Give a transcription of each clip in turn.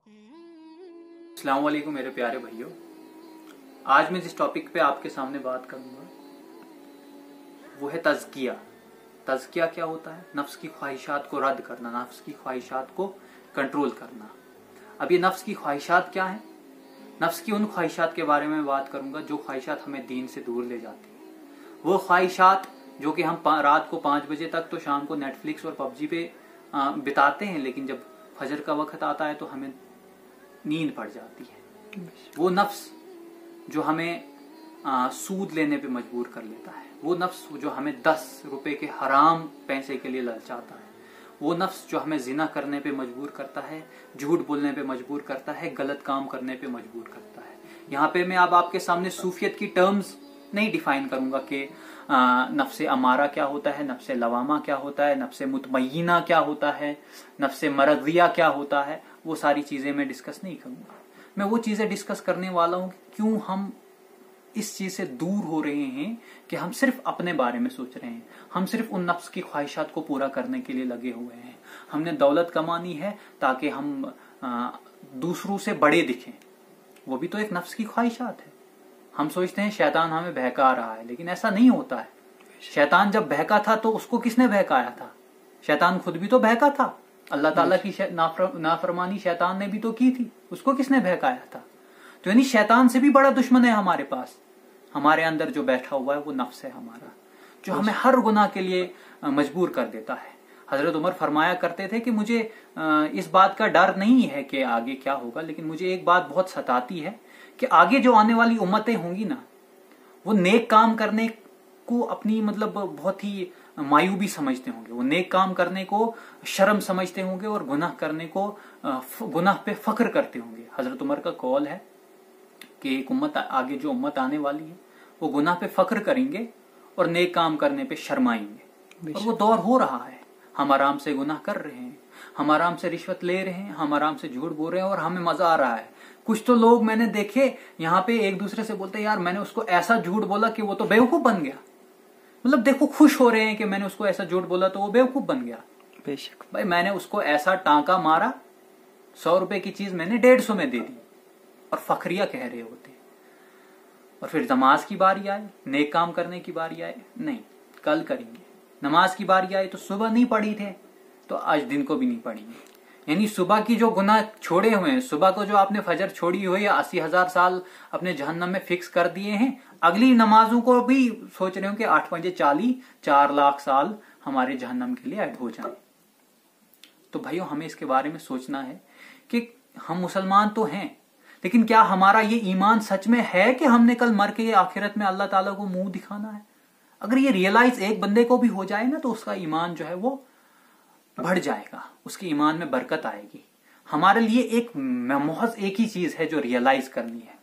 अस्सलाम वालेकुम मेरे प्यारे भाइयों, आज मैं जिस टॉपिक पे आपके सामने बात करूंगा वो है तज़किया। तज़किया क्या होता है? नफ्स की ख्वाहिशात को रद्द करना, नफ्स की ख्वाहिशात को कंट्रोल करना। अब ये नफ्स की ख्वाहिशात क्या है? नफ्स की उन ख्वाहिशात के बारे में बात करूंगा जो ख्वाहिशात हमें दीन से दूर ले जाती है। वो ख्वाहिशात जो कि हम रात को 5 बजे तक तो शाम को नेटफ्लिक्स और पबजी पे बिताते हैं, लेकिन जब फजर का वक्त आता है तो हमें नींद पड़ जाती है। वो नफ्स जो हमें सूद लेने पे मजबूर कर लेता है, वो नफ्स जो हमें 10 रुपए के हराम पैसे के लिए ललचाता है, वो नफ्स जो हमें जिना करने पे मजबूर करता है, झूठ बोलने पे मजबूर करता है, गलत काम करने पे मजबूर करता है। यहाँ पे मैं अब आपके सामने सूफियत की टर्म्स नहीं डिफाइन करूंगा कि नफ्से अमारा क्या होता है, नफ्से लवामा क्या होता है, नफ्से मुतमय्यिना क्या होता है, नफ्से मरज़िया क्या होता है। वो सारी चीजें मैं डिस्कस नहीं करूंगा। मैं वो चीजें डिस्कस करने वाला हूं कि क्यों हम इस चीज से दूर हो रहे हैं कि हम सिर्फ अपने बारे में सोच रहे हैं, हम सिर्फ उन नफ्स की ख्वाहिशात को पूरा करने के लिए लगे हुए हैं। हमने दौलत कमानी है ताकि हम दूसरों से बड़े दिखें, वो भी तो एक नफ्स की ख्वाहिशात है। हम सोचते हैं शैतान हमें बहका रहा है, लेकिन ऐसा नहीं होता है। शैतान जब बहका था तो उसको किसने बहकाया था? शैतान खुद भी तो बहका था। अल्लाह ताला की नाफरमानी शैतान ने भी तो की थी, उसको किसने बहकाया था? तो यानी शैतान से भी बड़ा दुश्मन है हमारे पास। हमारे अंदर जो बैठा हुआ है वो नफ्स है हमारा, जो हमें हर गुनाह के लिए मजबूर कर देता है। हजरत उमर फरमाया करते थे कि मुझे इस बात का डर नहीं है कि आगे क्या होगा, लेकिन मुझे एक बात बहुत सताती है कि आगे जो आने वाली उम्मतें होंगी ना, वो नेक काम करने को अपनी बहुत ही मायूबी समझते होंगे, वो नेक काम करने को शर्म समझते होंगे और गुनाह करने को गुनाह पे फख्र करते होंगे। हजरत उमर का कौल है कि एक उम्मत आगे जो उम्मत आने वाली है वो गुनाह पे फख्र करेंगे और नेक काम करने पे शर्माएंगे। और वो दौर हो रहा है। हम आराम से गुनाह कर रहे हैं, हम आराम से रिश्वत ले रहे हैं, हम आराम से झूठ बोल रहे हैं और हमें मजा आ रहा है। कुछ तो लोग मैंने देखे यहाँ पे एक दूसरे से बोलते हैं, यार मैंने उसको ऐसा झूठ बोला कि वो तो बेवकूफ बन गया। देखो, खुश हो रहे हैं कि मैंने उसको ऐसा झूठ बोला तो वो बेवकूफ बन गया। बेशक भाई, मैंने उसको ऐसा टांका मारा, 100 रुपए की चीज मैंने 150 में दे दी, और फखरिया कह रहे होते। और फिर नमाज की बारी आए, नेक काम करने की बारी आए, नहीं कल करेंगे। नमाज की बारी आए तो सुबह नहीं पढ़ी थे तो आज दिन को भी नहीं पढ़ेंगे। यानी सुबह की जो गुनाह छोड़े हुए हैं, सुबह को जो आपने फजर छोड़ी हुई है, 80,000 साल अपने जहन्नम में फिक्स कर दिए हैं, अगली नमाजों को भी सोच रहे हो कि 8 पंजे 40, 4 लाख साल हमारे जहन्नम के लिए ऐड हो जाए। तो भाइयों, हमें इसके बारे में सोचना है कि हम मुसलमान तो हैं, लेकिन क्या हमारा ये ईमान सच में है कि हमने कल मर के आखिरत में अल्लाह ताला को मुंह दिखाना है? अगर ये रियलाइज एक बंदे को भी हो जाए ना, तो उसका ईमान जो है वो बढ़ जाएगा, उसके ईमान में बरकत आएगी। हमारे लिए एक महज एक ही चीज है जो रियलाइज करनी है।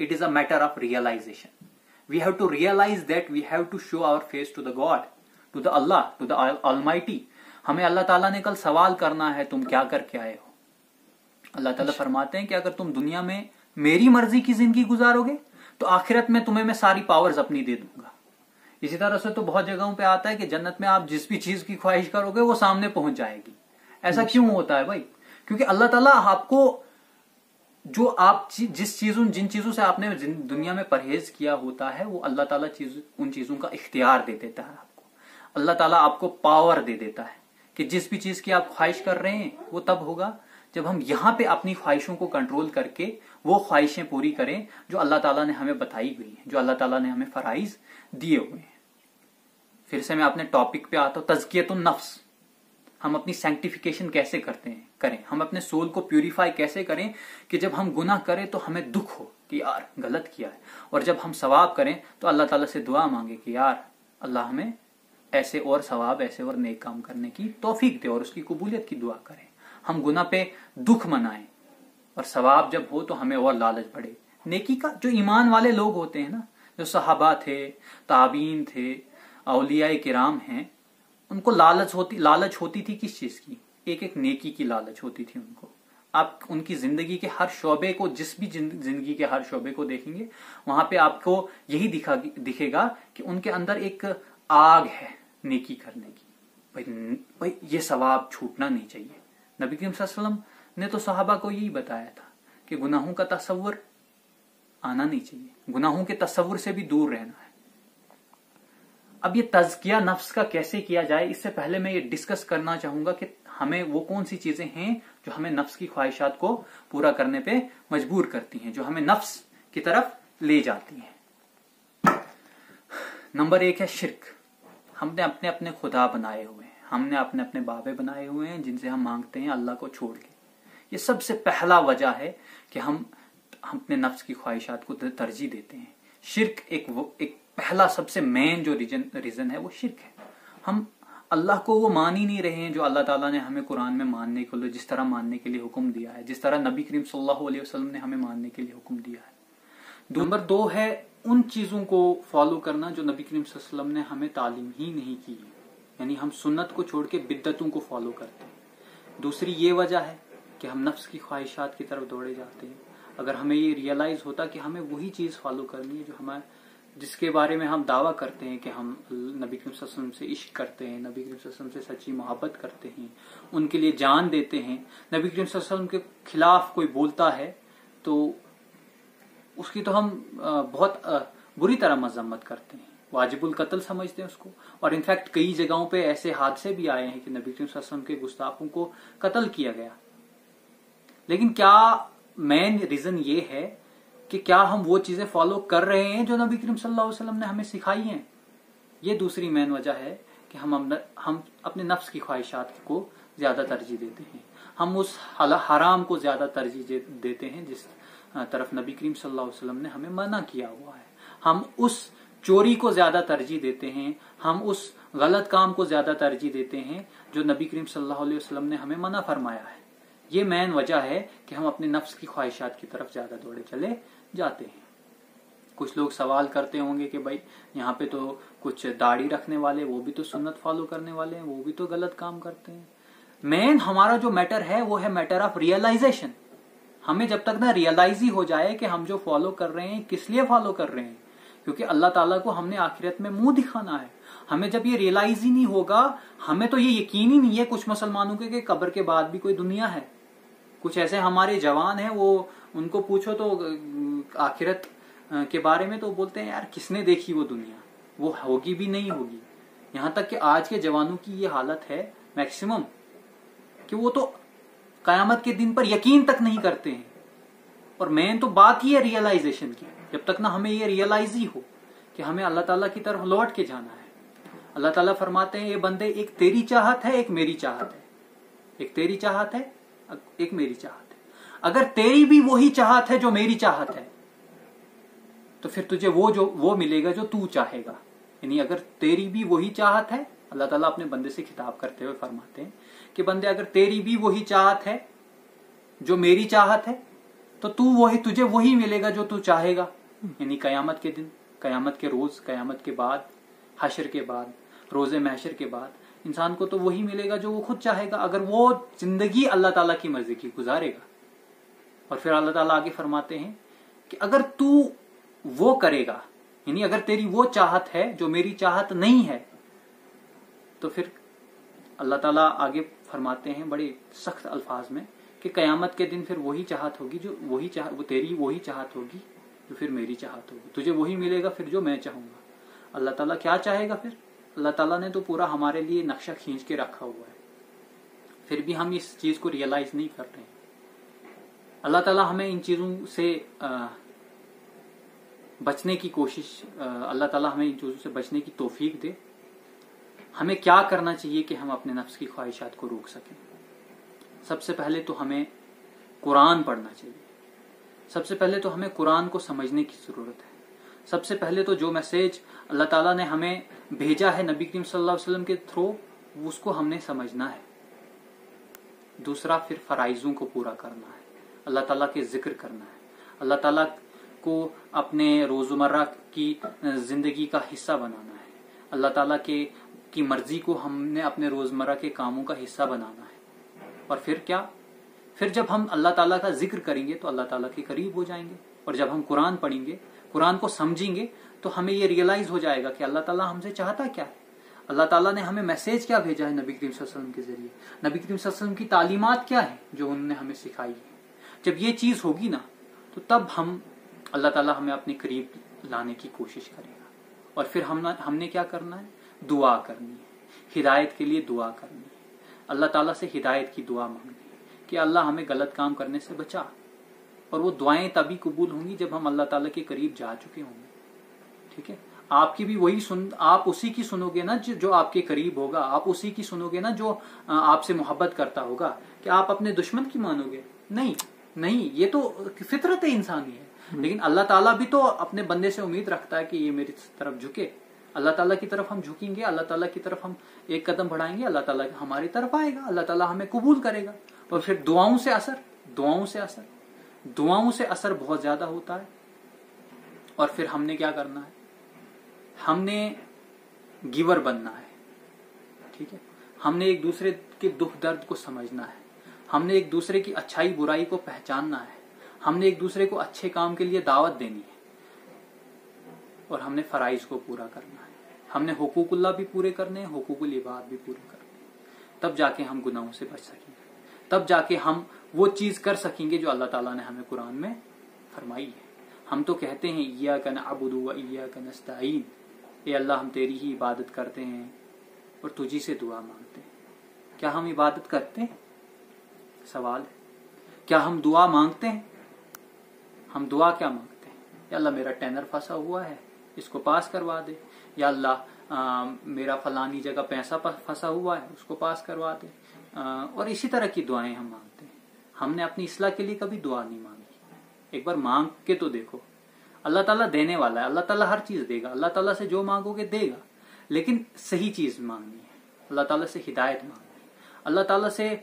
It is a matter of realisation. We have to realise that we have to show our face to the God, to the Allah, to the Almighty. हमें अल्लाह ताला ने कल सवाल करना है, तुम क्या करके आए हो? अल्लाह ताला फरमाते हैं कि अगर तुम दुनिया में मेरी मर्जी की जिंदगी गुजारोगे तो आखिरत में तुम्हें मैं सारी पावर्स अपनी दे दूंगा। इसी तरह से तो बहुत जगहों पे आता है कि जन्नत में आप जिस भी चीज की ख्वाहिश करोगे वो सामने पहुंच जाएगी। ऐसा क्यों होता है भाई? क्योंकि अल्लाह ताला आपको जो आप जिन चीजों से आपने दुनिया में परहेज किया होता है, वो अल्लाह ताला उन चीजों का इख्तियार दे देता है आपको। अल्लाह ताला आपको पावर दे देता है कि जिस भी चीज की आप ख्वाहिश कर रहे हैं वो तब होगा जब हम यहाँ पे अपनी ख्वाहिशों को कंट्रोल करके वो ख्वाहिशें पूरी करें जो अल्लाह ताला ने हमें बताई हुई है, जो अल्लाह ताला ने हमें फराइज दिए हुए हैं। फिर से मैं अपने टॉपिक पे आता हूं, तज़कियतुन नफ्स। हम अपनी सैंक्टिफिकेशन कैसे करें, हम अपने सोल को प्यूरिफाई कैसे करें कि जब हम गुनाह करें तो हमें दुख हो कि यार गलत किया है, और जब हम सवाब करें तो अल्लाह ताला से दुआ मांगे कि यार अल्लाह हमें ऐसे और सवाब, ऐसे और नेक काम करने की तौफीक दे, और उसकी कबूलियत की दुआ करें। हम गुनाह पे दुख मनाएं और सवाब जब हो तो हमें और लालच बढ़े नेकी का। जो ईमान वाले लोग होते हैं ना, जो सहाबा थे, ताबीन थे, औलिया किराम हैं, उनको लालच होती थी किस चीज की? एक एक नेकी की लालच होती थी उनको। आप उनकी जिंदगी के हर शोबे को, जिस भी जिंदगी के हर शोबे को देखेंगे, वहां पे आपको यही दिखेगा कि उनके अंदर एक आग है नेकी करने की। भाई ये सवाब छूटना नहीं चाहिए। नबी करीम सल्लल्लाहु अलैहि वसल्लम ने तो सहाबा को यही बताया था कि गुनाहों का तसव्वुर आना नहीं चाहिए, गुनाहों के तसव्वुर से भी दूर रहना है। अब ये तज़किया नफ्स का कैसे किया जाए, इससे पहले मैं ये डिस्कस करना चाहूंगा कि हमें वो कौन सी चीजें हैं जो हमें नफ्स की ख्वाहिशात को पूरा करने पे मजबूर करती हैं, जो हमें नफ्स की तरफ ले जाती हैं। नंबर 1 है शिर्क। हमने अपने अपने खुदा बनाए हुए हैं, हमने अपने अपने बाबे बनाए हुए हैं जिनसे हम मांगते हैं अल्लाह को छोड़ के। ये सबसे पहला वजह है कि हम अपने नफ्स की ख्वाहिशात को तरजीह देते हैं। शिर्क एक पहला सबसे मेन जो रीजन है वो शिर्क है। हम अल्लाह को वो मान ही नहीं रहे हैं जो अल्लाह ताला ने हमें कुरान में मानने के लिए, जिस तरह मानने के लिए हुक्म दिया है, जिस तरह नबी करीम सल्लल्लाहु अलैहि वसल्लम ने हमें मानने के लिए हुक्म दिया है। नंबर 2 है उन चीजों को फॉलो करना जो नबी करीम सल्लल्लाहु अलैहि वसल्लम ने हमें तालीम ही नहीं की है, यानी हम सुन्नत को छोड़ के बिद्दतों को फॉलो करते हैं। दूसरी ये वजह है कि हम नफ्स की ख्वाहिशात की तरफ दौड़े जाते हैं। अगर हमें ये रियलाइज होता कि हमें वही चीज फॉलो करनी है जो हमें, जिसके बारे में हम दावा करते हैं कि हम नबी करीम सल्लल्लाहु अलैहि वसल्लम से इश्क करते हैं, नबी करीम सल्लल्लाहु अलैहि वसल्लम से सच्ची मोहब्बत करते हैं, उनके लिए जान देते हैं, नबी करीम सल्लल्लाहु अलैहि वसल्लम के खिलाफ कोई बोलता है तो उसकी तो हम बहुत बुरी तरह मजम्मत करते हैं, वाजिबुल कत्ल समझते हैं उसको। और इनफैक्ट कई जगहों पे ऐसे हादसे भी आए हैं कि नबी करीम सल्लल्लाहु अलैहि वसल्लम के गुस्ताखों को कत्ल किया गया। लेकिन क्या मेन रीजन ये है कि क्या हम वो चीजें फॉलो कर रहे हैं जो नबी करीम सल्लल्लाहु अलैहि वसल्लम ने हमें सिखाई हैं? ये दूसरी मेन वजह है कि हम अपने नफ्स की ख्वाहिशात को ज्यादा तरजीह देते हैं। हम उस हराम को ज्यादा तरजीह देते हैं जिस तरफ नबी करीम सल्लल्लाहु अलैहि वसल्लम ने हमें मना किया हुआ है। हम उस चोरी को ज्यादा तरजीह देते हैं, हम उस गलत काम को ज्यादा तरजीह देते हैं जो नबी करीम सल्लल्लाहु अलैहि वसल्लम ने हमें मना फरमाया है। ये मेन वजह है कि हम अपने नफ्स की ख्वाहिशात की तरफ ज्यादा दौड़े चले जाते हैं। कुछ लोग सवाल करते होंगे कि भाई यहाँ पे तो कुछ दाढ़ी रखने वाले, वो भी तो सुन्नत फॉलो करने वाले हैं, वो भी तो गलत काम करते हैं। मेन हमारा जो मैटर है वो है मैटर ऑफ रियलाइजेशन। हमें जब तक ना रियलाइज ही हो जाए कि हम जो फॉलो कर रहे हैं किस लिए फॉलो कर रहे हैं, क्योंकि अल्लाह ताला को हमने आखिरत में मुंह दिखाना है। हमें जब ये रियलाइज ही नहीं होगा, हमें तो ये यकीन ही नहीं है कुछ मुसलमानों के कि कब्र के बाद भी कोई दुनिया है। कुछ ऐसे हमारे जवान हैं, वो उनको पूछो तो आखिरत के बारे में तो बोलते हैं यार किसने देखी वो दुनिया, वो होगी भी नहीं होगी। यहां तक कि आज के जवानों की ये हालत है मैक्सिमम कि वो तो कयामत के दिन पर यकीन तक नहीं करते हैं। और मेन तो बात ही है रियलाइजेशन की। जब तक ना हमें ये रियलाइज ही हो कि हमें अल्लाह ताला की तरफ लौट के जाना है। अल्लाह ताला फरमाते हैं ये बंदे, एक तेरी चाहत है, एक मेरी चाहत है, एक तेरी चाहत है, एक मेरी चाहत है। अगर तेरी भी वही चाहत है जो मेरी चाहत है तो फिर तुझे वो मिलेगा जो तू चाहेगा। यानी अगर तेरी भी वही चाहत है, अल्लाह ताला अपने बंदे से खिताब करते हुए फरमाते हैं कि बंदे अगर तेरी भी वही चाहत है जो मेरी चाहत है तो तुझे वही मिलेगा जो तू चाहेगा। यानी कयामत के दिन, कयामत के रोज, कयामत के बाद, हशर के बाद, रोजे महशर के बाद इंसान को तो वही मिलेगा जो वो खुद चाहेगा, अगर वो जिंदगी अल्लाह ताला की मर्जी की गुजारेगा। और फिर अल्लाह ताला आगे फरमाते हैं कि अगर तू वो करेगा, यानी अगर तेरी वो चाहत है जो मेरी चाहत नहीं है, तो फिर अल्लाह ताला आगे फरमाते हैं बड़े सख्त अल्फाज में कि कयामत के दिन फिर वही चाहत होगी जो वो तेरी वही चाहत होगी जो फिर मेरी चाहत होगी। तुझे वही मिलेगा फिर जो मैं चाहूंगा। अल्लाह ताला क्या चाहेगा फिर? अल्लाह ताला ने तो पूरा हमारे लिए नक्शा खींच के रखा हुआ है, फिर भी हम इस चीज को रियलाइज नहीं कर रहे हैं। अल्लाह ताला हमें इन चीजों से बचने की कोशिश, अल्लाह ताला हमें इन चीजों से बचने की तौफीक दे। हमें क्या करना चाहिए कि हम अपने नफ्स की ख्वाहिशात को रोक सकें? सबसे पहले तो हमें कुरान पढ़ना चाहिए। सबसे पहले तो हमें कुरान को समझने की जरूरत है। सबसे पहले तो जो मैसेज अल्लाह ताला ने हमें भेजा है नबी करीम सल्लल्लाहु अलैहि वसल्लम के थ्रू, उसको हमने समझना है। दूसरा फिर फराइजों को पूरा करना है, अल्लाह ताला के जिक्र करना है, अल्लाह ताला को अपने रोजमर्रा की जिंदगी का हिस्सा बनाना है, अल्लाह ताला की मर्जी को हमने अपने रोजमर्रा के कामों का हिस्सा बनाना है। और फिर क्या? फिर जब हम अल्लाह ताला का जिक्र करेंगे तो अल्लाह ताला के करीब हो जाएंगे। और जब हम कुरान पढ़ेंगे, कुरान को समझेंगे, तो हमें ये रियलाइज हो जाएगा कि अल्लाह ताला हमसे चाहता क्या है। اللہ تعالیٰ نے ہمیں میسیج کیا بھیجا ہے نبی کریم صلی اللہ علیہ وسلم کے ذریعے, نبی کریم صلی اللہ علیہ وسلم کی تعلیمات کیا ہیں جو انہوں نے ہمیں سکھائی ہے. جب یہ چیز ہوگی نا تو تب اللہ تعالیٰ ہمیں اپنے قریب لانے کی کوشش کرے گا. اور پھر ہم نے کیا کرنا ہے, دعا کرنی ہے, ہدایت کے لیے دعا کرنی ہے, اللہ تعالیٰ سے ہدایت کی دعا مانگنی ہے کہ اللہ ہمیں غلط کام کرنے سے بچا. اور وہ دعائیں تبھی قبول ہوں گی جب ہم اللہ تعالیٰ کے قریب جا چکے ہوں گے. ٹھیک ہے, آپ کی بھی آپ اسی کی سنو گے نا جو آپ کے قریب ہوگا, آپ اسی کی سنو گے نا جو آپ سے محبت کرتا ہوگا. کہ آپ اپنے دشمن کی مانو گے؟ نہیں, یہ تو فطرت انسانی ہے. لیکن اللہ تعالیٰ بھی تو اپنے بندے سے امید رکھتا ہے کہ یہ میری طرف جھکے. اللہ تعالیٰ کی طرف ہم جھکیں گے, اللہ تعالیٰ کی طرف ہم ایک قدم بڑھائیں گے, اللہ تعالیٰ ہماری طرف آئے گا, اللہ تعالیٰ ہمیں قبول کرے گا. اور پھر دعاؤں سے اثر بہت زیادہ ہوتا ہے. اور پھر ہم نے کیا کرنا ہے, ہم نے گیور بننا ہے. ٹھیک ہے, ہم نے ایک دوسرے کے دکھ درد کو سمجھنا ہے, ہم نے ایک دوسرے کی اچھائی برائی کو پہچاننا ہے, ہم نے ایک دوسرے کو اچھے کام کے لیے دعوت دینی ہے, اور ہم نے فرائض کو پورا کرنا ہے. ہم نے حقوق اللہ بھی پورے کرنے ہیں, حقوق العباد بھی پورے کرنے ہیں. تب جا کے ہم گناہوں سے بچ سکیں گے, تب جا کے ہم وہ چیز کر سکیں گے جو اللہ تعالیٰ نے ہمیں قرآن میں فرمائی ہے. ہم تو کہتے ہیں ایاک نعبد و ایاک نستعین, اے اللہ ہم تیری ہی عبادت کرتے ہیں اور تجھی سے دعا مانگتے ہیں. کیا ہم عبادت کرتے ہیں؟ سوال ہے. کیا ہم دعا مانگتے ہیں؟ ہم دعا کیا مانگتے ہیں؟ یا اللہ میرا ٹینر پھنسا ہوا ہے, اس کو پاس کروا دے. یا اللہ میرا فلانی جگہ پیسہ پھنسا ہوا ہے, اس کو پاس کروا دے. اور اسی طرح کی دعائیں ہم مانگتے ہیں. ہم نے اپنی اصلاح کے لیے کبھی دعا نہیں مانگی. ایک بار مانگ کے تو دیکھو. اللہ تعالیٰ دینے والا ہے, اللہ تعالیٰ ہر چیز دے گا. اللہ تعالیٰ سے جو مانگو گے دے گا, لیکن صحیح چیز مانگنی ہے. اللہ تعالیٰ سے ہدایت مانگنی ہے. اللہ تعالیٰ سے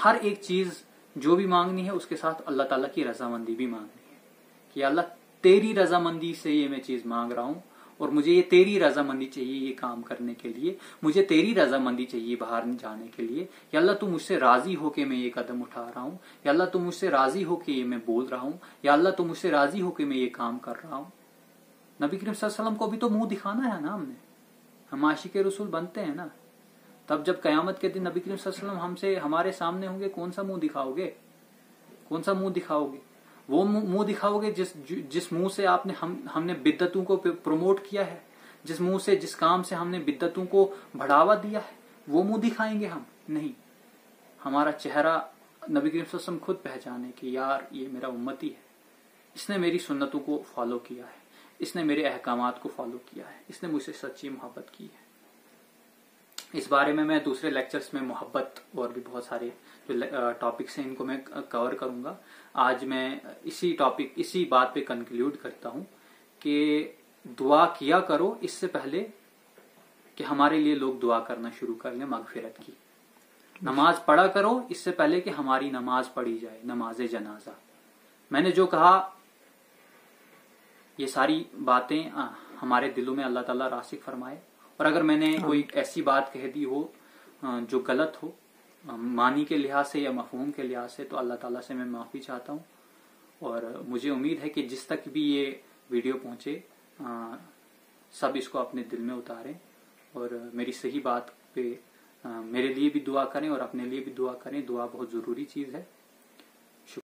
ہر ایک چیز جو بھی مانگنی ہے اس کے ساتھ اللہ تعالیٰ کی رضامندی بھی مانگنی ہے. کہ اللہ تیری رضامندی سے یہ میں چیز مانگ رہا ہوں, اور مجھے یہ تیری رضامندی چاہیے یہ کام کرنے کے لیے, مجھے تیری رضامندی چاہیے باہر جانے کے لیے. یا اللہ تو مجھ سے راضی ہو کے میں یہ قدم اٹھا رہا ہوں, یا اللہ تو مجھ سے راضی ہو کے یہ میں بول رہا ہوں, یا اللہ تو مجھ سے راضی ہو کے میں یہ کام کر رہا ہوں. نبی کریم صلی اللہ علیہ وسلم کو بھی تو منہ دکھانا ہے نا. ہم عاشق رسول بنتے ہیں نا. تب جب قیامت کے دن نبی کریم صلی اللہ علیہ وسلم ہمارے سامنے ہوں گے, کون سا منہ دکھاؤ گے؟ کون سا منہ دکھاؤ گے؟ وہ منہ دکھاؤ گے جس منہ سے ہم نے بدعتوں کو پروموٹ کیا ہے, جس منہ سے جس کام سے ہم نے بدعتوں کو بڑھاوا دیا ہے, وہ منہ دکھائیں گے ہم؟ نہیں. ہمارا چہرہ نبی کریم صلی اللہ علیہ وسلم خود پہچانے کہ یار یہ میرا امتی ہے, اس نے میری سنتوں کو فالو کیا ہے, اس نے میرے احکامات کو فالو کیا ہے, اس نے مجھ سے سچی محبت کی ہے. اس بارے میں دوسرے لیکچرز میں محبت اور بھی بہت سارے جو ٹاپکس ہیں ان کو میں کور کروں گا. آج میں اسی بات پہ کنکلیوڈ کرتا ہوں کہ دعا کیا کرو اس سے پہلے کہ ہمارے لیے لوگ دعا کرنا شروع کر لیں مغفرت کی. نماز پڑھا کرو اس سے پہلے کہ ہماری نماز پڑھی جائے, نماز جنازہ. میں نے جو کہا یہ ساری باتیں ہمارے دلوں میں اللہ تعالیٰ راسخ فرمائے. اور اگر میں نے کوئی ایسی بات کہہ دی ہو جو غلط ہو معنی کے لحاظ سے یا مفہوم کے لحاظ سے, تو اللہ تعالیٰ سے میں معافی چاہتا ہوں. اور مجھے امید ہے کہ جس تک بھی یہ ویڈیو پہنچے سب اس کو اپنے دل میں اتاریں, اور میری صحیح بات پہ میرے لیے بھی دعا کریں اور اپنے لیے بھی دعا کریں. دعا بہت ضروری چیز ہے.